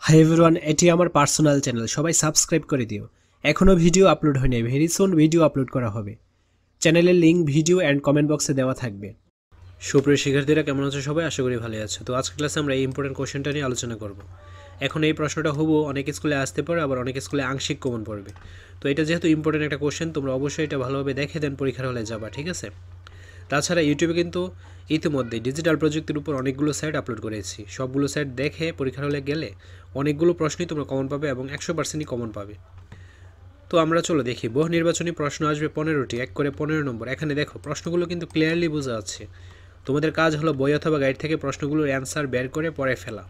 Hi everyone, এটি আমার personal channel, সবাই সাবস্ক্রাইব করে দিও। এখনও ভিডিও আপলোড হয়নি, ভেরি সুন ভিডিও আপলোড করা হবে। চ্যানেলের লিঙ্ক ভিডিও অ্যান্ড কমেন্ট বক্সে দেওয়া থাকবে। সুপ্রিয় শিক্ষার্থীরা, কেমন আছো সবাই? আশা করি ভালো আছো। তো আজকের ক্লাসে আমরা এই ইম্পর্টেন্ট কোশ্চেনটা নিয়ে আলোচনা করব। এখন এই প্রশ্নটা অনেক স্কুলে আসতে পারে, আবার অনেক স্কুলে আংশিক কমন পড়বে। তো এটা যেহেতু ইম্পর্টেন্ট একটা কোশ্চেন, তোমরা অবশ্যই এটা ভালোভাবে দেখে দেন পরীক্ষার হলে যাবা, ঠিক আছে? তাছাড়া ইউটিউবে কিন্তু ইতিমধ্যে ডিজিটাল প্রযুক্তির উপর অনেকগুলো সাইট আপলোড করেছি। সবগুলো সাইট দেখে পরীক্ষার হলে গেলে অনেকগুলো প্রশ্নই তোমরা কমন পাবে এবং 100%ই কমন পাবে। তো আমরা চলো দেখি। বহু নির্বাচনী প্রশ্ন আসবে 15টি, এক করে 15 নম্বর। এখানে দেখো প্রশ্নগুলো কিন্তু ক্লিয়ারলি বোঝা যাচ্ছে। তোমাদের কাজ হলো বই অথবা গাইড থেকে প্রশ্নগুলোর অ্যান্সার বের করে পড়ে ফেলা,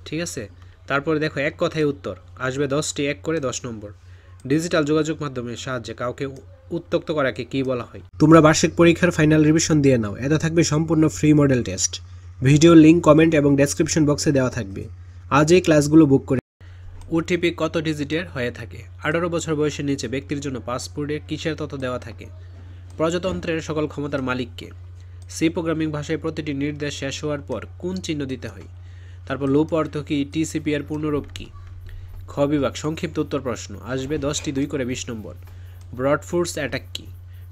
ঠিক আছে? তারপরে দেখো এক কথায় উত্তর আসবে 10টি, এক করে 10 নম্বর। ডিজিটাল যোগাযোগ মাধ্যমের সাহায্যে কাউকে উত্ত্যক্ত করাকে কী বলা হয়? তোমরা বার্ষিক পরীক্ষার ফাইনাল রিভিশন দিয়ে নাও। এটা থাকবে সম্পূর্ণ free model test. Video link comment এবং ডেসক্রিপশন বক্সে দেওয়া থাকবে। আজ এই ক্লাসগুলো বুক করে। ওটিপি কত ডিজিটের হয়ে থাকে? 18 বছর বয়সের নিচে ব্যক্তির জন্য পাসপোর্টে কিসের তথ্য দেওয়া থাকে? প্রজাতন্ত্রের সকল ক্ষমতার মালিককে? সি প্রোগ্রামিং ভাষায় প্রতিটি নির্দেশ শেষ হওয়ার পর কোন চিহ্ন দিতে হয়? তারপর লুপ অর্থ কী? টিসিপি এর পূর্ণরূপ কী? খ বিভাগ সংক্ষিপ্ত উত্তর প্রশ্ন আসবে 10টি, 2 করে 20 নম্বর। ব্রড ফোর্স অ্যাটাক কী?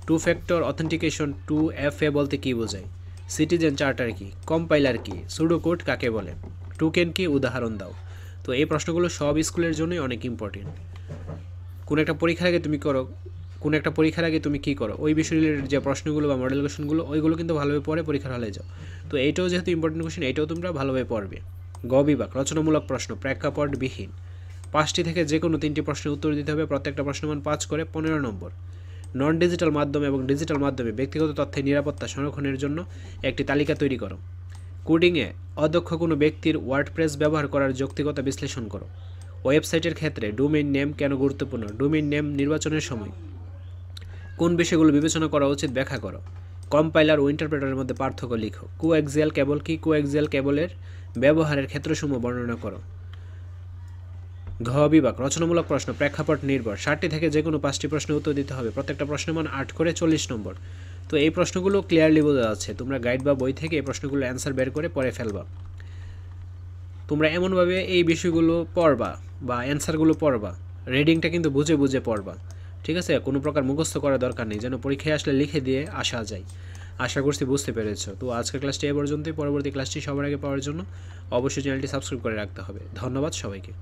টু ফ্যাক্টর অথেন্টিকেশন 2FA বলতে কী বোঝায়? সিটিজেন চার্টার কী? কম্পাইলার কী? সুডোকোড কাকে বলে? টোকেন কী? উদাহরণ দাও। তো এই প্রশ্নগুলো সব স্কুলের জন্যই অনেক ইম্পর্টেন্ট। কোনো একটা পরীক্ষার আগে তুমি কী করো, ওই বিষয় রিলেটেড যে প্রশ্নগুলো বা মডেল কোশ্চেনগুলো ওইগুলো কিন্তু ভালোভাবে পড়ে পরীক্ষার হলে যাও। তো এইটাও যেহেতু ইম্পর্টেন্ট কোশ্চেন, এইটাও তোমরা ভালোভাবে পড়বে। গ বিভাগ রচনামূলক প্রশ্ন প্রেক্ষাপটবিহীন। 5টি থেকে যে কোনো 3টি প্রশ্নের উত্তর দিতে হবে। প্রত্যেকটা প্রশ্নমান 5 করে 15 নম্বর। নন ডিজিটাল মাধ্যম এবং ডিজিটাল মাধ্যমে ব্যক্তিগত তথ্যের নিরাপত্তা সংরক্ষণের জন্য একটি তালিকা তৈরি করো। কোডিংয়ে অদক্ষ কোনো ব্যক্তির ওয়ার্ডপ্রেস ব্যবহার করার যৌক্তিকতা বিশ্লেষণ করো। ওয়েবসাইটের ক্ষেত্রে ডোমেইন নেম কেন গুরুত্বপূর্ণ? ডোমেইন নেম নির্বাচনের সময় কোন বিষয়গুলো বিবেচনা করা উচিত ব্যাখ্যা করো। কম্পাইলার ও ইন্টারপ্রেটারের মধ্যে পার্থক্য লিখো। কোএক্সিয়াল কেবল কি? কোএক্সিয়াল কেবলের ব্যবহারের ক্ষেত্রসমূহ বর্ণনা করো। ঘ বিভাগ রচনামূলক প্রশ্ন প্রেক্ষাপট নির্ভর। 60টি থেকে যে কোনো 5টি প্রশ্নের উত্তর দিতে হবে। প্রত্যেকটা প্রশ্নের মান 8 করে 40 নম্বর। তো এই প্রশ্নগুলো ক্লিয়ারলি বোঝা যাচ্ছে। তোমরা গাইড বা বই থেকে এই প্রশ্নগুলোর অ্যান্সার বের করে পড়ে ফেলবা। তোমরা এমনভাবে এই বিষয়গুলো পড়বা বা অ্যান্সারগুলো পড়বা, রিডিংটা কিন্তু বুঝে বুঝে পড়বা, ঠিক আছে? কোনো প্রকার মুখস্থ করার দরকার নেই, যেন পরীক্ষায় আসলে লিখে দিয়ে আসা যায়। আশা করছি বুঝতে পেরেছো। তো আজকের ক্লাসটি এ পর্যন্তই। পরবর্তী ক্লাসটি সবার আগে পাওয়ার জন্য অবশ্যই চ্যানেলটি সাবস্ক্রাইব করে রাখতে হবে। ধন্যবাদ সবাইকে।